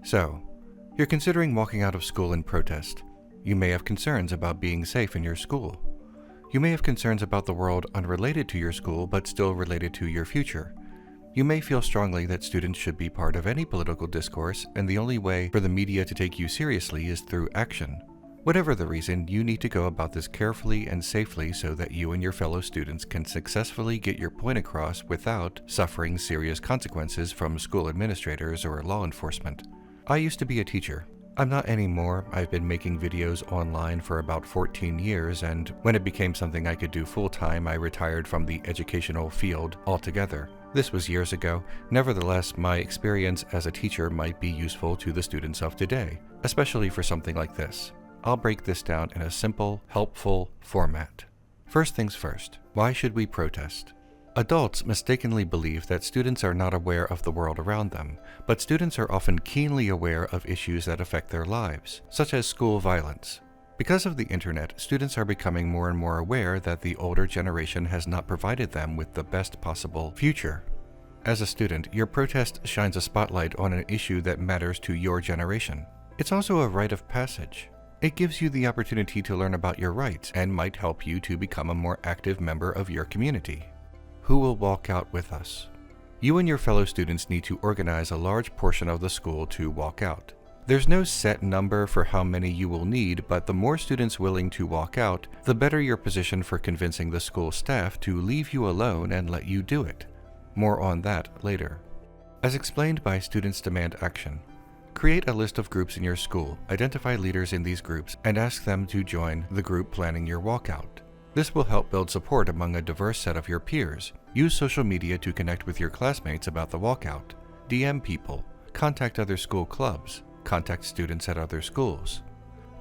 So, you're considering walking out of school in protest. You may have concerns about being safe in your school. You may have concerns about the world unrelated to your school but still related to your future. You may feel strongly that students should be part of any political discourse, and the only way for the media to take you seriously is through action. Whatever the reason, you need to go about this carefully and safely so that you and your fellow students can successfully get your point across without suffering serious consequences from school administrators or law enforcement. I used to be a teacher. I'm not anymore. I've been making videos online for about 14 years, and when it became something I could do full-time, I retired from the educational field altogether. This was years ago. Nevertheless, my experience as a teacher might be useful to the students of today, especially for something like this. I'll break this down in a simple, helpful format. First things first, why should we protest? Adults mistakenly believe that students are not aware of the world around them, but students are often keenly aware of issues that affect their lives, such as school violence. Because of the internet, students are becoming more and more aware that the older generation has not provided them with the best possible future. As a student, your protest shines a spotlight on an issue that matters to your generation. It's also a rite of passage. It gives you the opportunity to learn about your rights and might help you to become a more active member of your community. Who will walk out with us? You and your fellow students need to organize a large portion of the school to walk out. There's no set number for how many you will need, but the more students willing to walk out, the better your position for convincing the school staff to leave you alone and let you do it. More on that later. As explained by Students Demand Action, create a list of groups in your school, identify leaders in these groups, and ask them to join the group planning your walkout. This will help build support among a diverse set of your peers. Use social media to connect with your classmates about the walkout. DM people, contact other school clubs, contact students at other schools.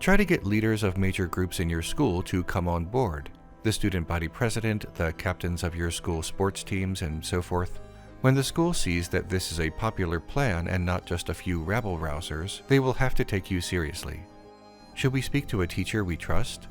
Try to get leaders of major groups in your school to come on board. The student body president, the captains of your school sports teams, and so forth. When the school sees that this is a popular plan and not just a few rabble-rousers, they will have to take you seriously. Should we speak to a teacher we trust?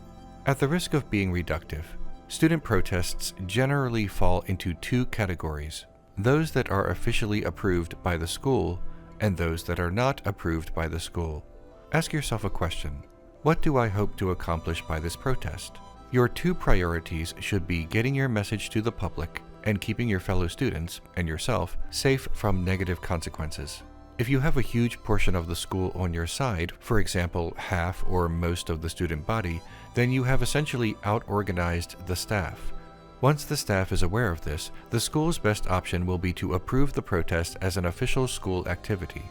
At the risk of being reductive, student protests generally fall into two categories: those that are officially approved by the school and those that are not approved by the school. Ask yourself a question: what do I hope to accomplish by this protest? Your two priorities should be getting your message to the public and keeping your fellow students and yourself safe from negative consequences. If you have a huge portion of the school on your side, for example, half or most of the student body, then you have essentially out-organized the staff. Once the staff is aware of this, the school's best option will be to approve the protest as an official school activity.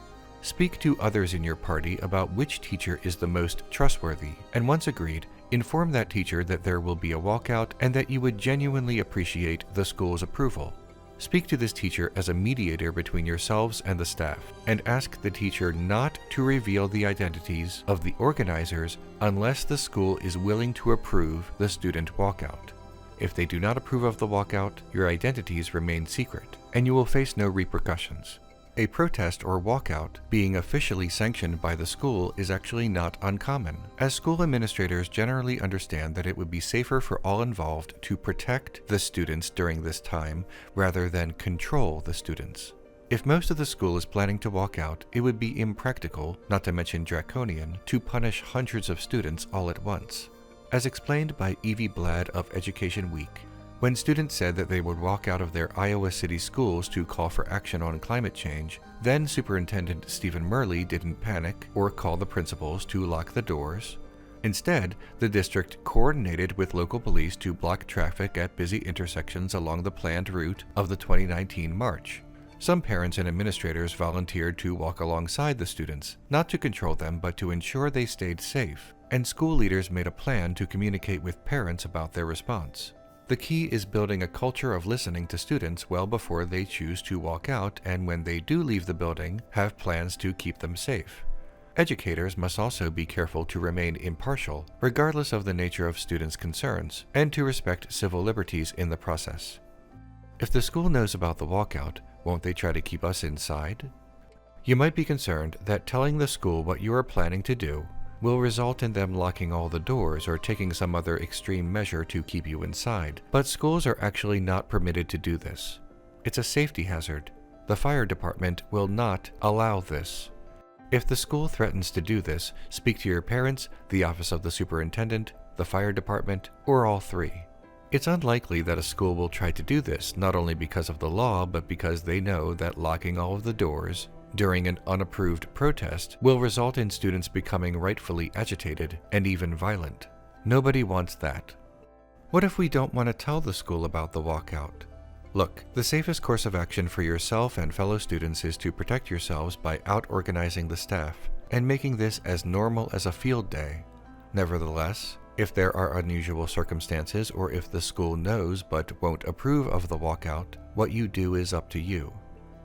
Speak to others in your party about which teacher is the most trustworthy, and once agreed, inform that teacher that there will be a walkout and that you would genuinely appreciate the school's approval. Speak to this teacher as a mediator between yourselves and the staff, and ask the teacher not to reveal the identities of the organizers unless the school is willing to approve the student walkout. If they do not approve of the walkout, your identities remain secret, and you will face no repercussions. A protest or walkout being officially sanctioned by the school is actually not uncommon, as school administrators generally understand that it would be safer for all involved to protect the students during this time rather than control the students. If most of the school is planning to walk out, it would be impractical, not to mention draconian, to punish hundreds of students all at once. As explained by Evie Blad of Education Week, when students said that they would walk out of their Iowa City schools to call for action on climate change, then Superintendent Stephen Murley didn't panic or call the principals to lock the doors. Instead, the district coordinated with local police to block traffic at busy intersections along the planned route of the 2019 march. Some parents and administrators volunteered to walk alongside the students, not to control them but to ensure they stayed safe, and school leaders made a plan to communicate with parents about their response. The key is building a culture of listening to students well before they choose to walk out, and when they do leave the building, have plans to keep them safe. Educators must also be careful to remain impartial, regardless of the nature of students' concerns, and to respect civil liberties in the process. If the school knows about the walkout, won't they try to keep us inside? You might be concerned that telling the school what you are planning to do will result in them locking all the doors or taking some other extreme measure to keep you inside, but schools are actually not permitted to do this. It's a safety hazard. The fire department will not allow this. If the school threatens to do this, speak to your parents, the office of the superintendent, the fire department, or all three. It's unlikely that a school will try to do this, not only because of the law, but because they know that locking all of the doors during an unapproved protest will result in students becoming rightfully agitated and even violent. Nobody wants that. What if we don't want to tell the school about the walkout? Look, the safest course of action for yourself and fellow students is to protect yourselves by out-organizing the staff and making this as normal as a field day. Nevertheless, if there are unusual circumstances or if the school knows but won't approve of the walkout, what you do is up to you.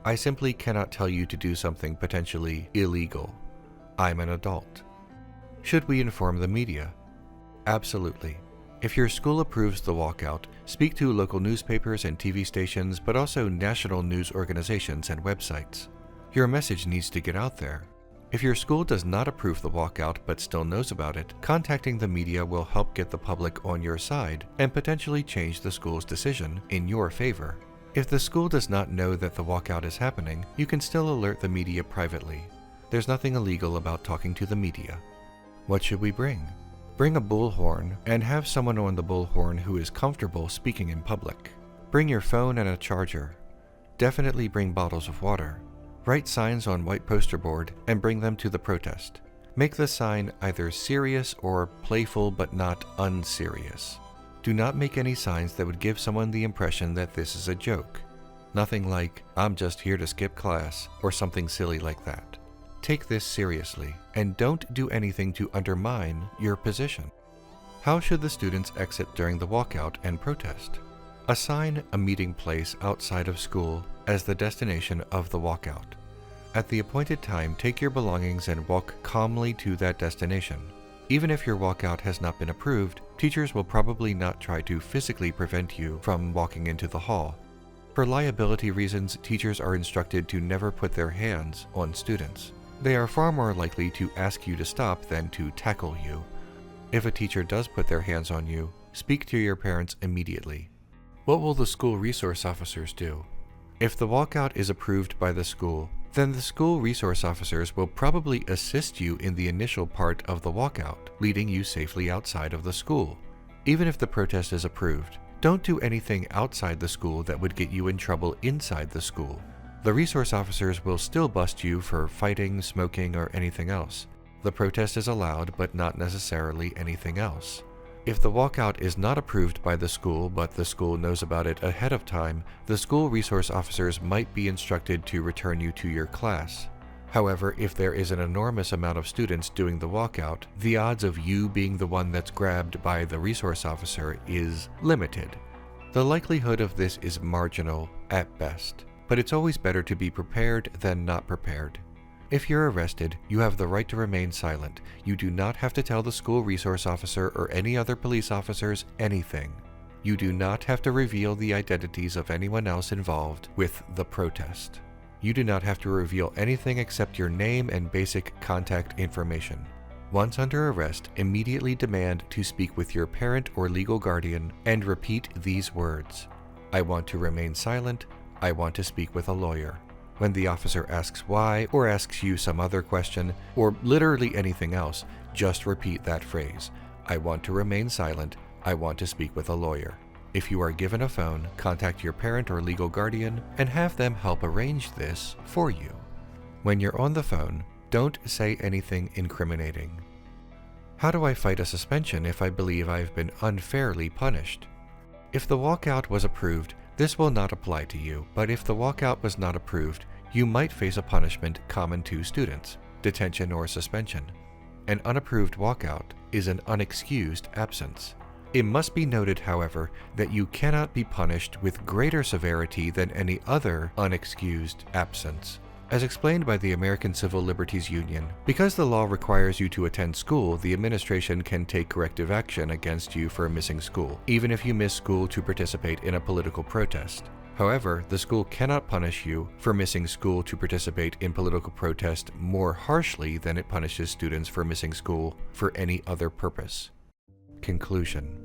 I simply cannot tell you to do something potentially illegal. I'm an adult. Should we inform the media? Absolutely. If your school approves the walkout, speak to local newspapers and TV stations, but also national news organizations and websites. Your message needs to get out there. If your school does not approve the walkout but still knows about it, contacting the media will help get the public on your side and potentially change the school's decision in your favor. If the school does not know that the walkout is happening, you can still alert the media privately. There's nothing illegal about talking to the media. What should we bring? Bring a bullhorn and have someone on the bullhorn who is comfortable speaking in public. Bring your phone and a charger. Definitely bring bottles of water. Write signs on white poster board and bring them to the protest. Make the sign either serious or playful but not unserious. Do not make any signs that would give someone the impression that this is a joke. Nothing like, "I'm just here to skip class," or something silly like that. Take this seriously, and don't do anything to undermine your position. How should the students exit during the walkout and protest? Assign a meeting place outside of school as the destination of the walkout. At the appointed time, take your belongings and walk calmly to that destination. Even if your walkout has not been approved, teachers will probably not try to physically prevent you from walking into the hall. For liability reasons, teachers are instructed to never put their hands on students. They are far more likely to ask you to stop than to tackle you. If a teacher does put their hands on you, speak to your parents immediately. What will the school resource officers do? If the walkout is approved by the school, then the school resource officers will probably assist you in the initial part of the walkout, leading you safely outside of the school. Even if the protest is approved, don't do anything outside the school that would get you in trouble inside the school. The resource officers will still bust you for fighting, smoking, or anything else. The protest is allowed, but not necessarily anything else. If the walkout is not approved by the school, but the school knows about it ahead of time, the school resource officers might be instructed to return you to your class. However, if there is an enormous amount of students doing the walkout, the odds of you being the one that's grabbed by the resource officer is limited. The likelihood of this is marginal at best, but it's always better to be prepared than not prepared. If you're arrested, you have the right to remain silent. You do not have to tell the school resource officer or any other police officers anything. You do not have to reveal the identities of anyone else involved with the protest. You do not have to reveal anything except your name and basic contact information. Once under arrest, immediately demand to speak with your parent or legal guardian and repeat these words: "I want to remain silent. I want to speak with a lawyer." When the officer asks why, or asks you some other question, or literally anything else, just repeat that phrase: "I want to remain silent. I want to speak with a lawyer." If you are given a phone, contact your parent or legal guardian and have them help arrange this for you. When you're on the phone, don't say anything incriminating. How do I fight a suspension if I believe I've been unfairly punished? If the walkout was approved, this will not apply to you, but if the walkout was not approved, you might face a punishment common to students, detention or suspension. An unapproved walkout is an unexcused absence. It must be noted, however, that you cannot be punished with greater severity than any other unexcused absence. As explained by the American Civil Liberties Union, because the law requires you to attend school, the administration can take corrective action against you for missing school, even if you miss school to participate in a political protest. However, the school cannot punish you for missing school to participate in political protest more harshly than it punishes students for missing school for any other purpose. Conclusion.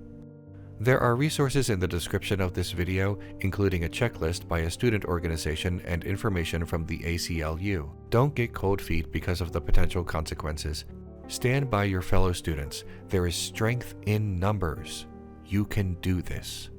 There are resources in the description of this video, including a checklist by a student organization and information from the ACLU. Don't get cold feet because of the potential consequences. Stand by your fellow students. There is strength in numbers. You can do this.